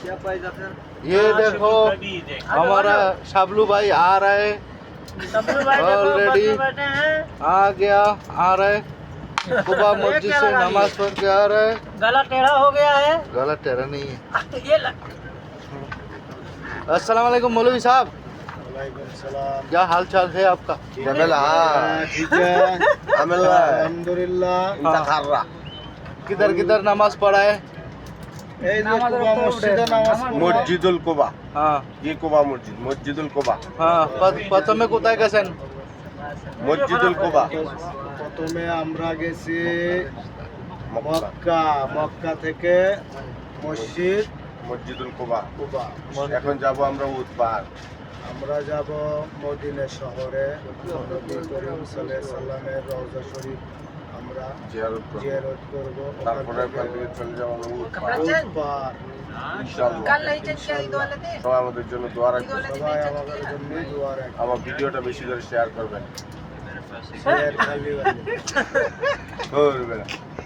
ये देखो हमारा शाबलू भाई आ रहा है ऑलरेडी आ गया आ रहा है कुबा मस्जिद से नमाज पढ़ के आ रहा है गला टेढ़ा हो गया है गला टेढ़ा नहीं है ये अस्सलाम वालेकुम मौलवी साहब क्या हाल चाल है आपका अल्हम्दुलिल्लाह किधर किधर नमाज पढ़ा है মসজিদুল কুবা हाँ ये কুবা মসজিদ মসজিদুল কুবা हाँ প্রথমে কোথায় গেছেন মসজিদুল কুবা প্রথমে আমরা গেছি মক্কা মক্কা থেকে মসজিদ মসজিদুল কুবা কুবা এখন যাব আমরা উৎপাদ আমরা যাব মদিনা শহরে নবী করিম সাল্লাল্লাহু আলাইহি সাল্লামের রওজা শরীফ আমরা জিয়ারত করব জিয়ারত করব তারপরে ওখান থেকে চলে যাব আমরা উৎপাদ উৎপাদ ইনশাআল্লাহ সবাই আমাদের জন্য দোয়া রাখবেন সবাই আমাদের জন্য দোয়া রাখবেন আমার ভিডিওটা বেশি করে শেয়ার করবেন শেয়ার খালি করবেন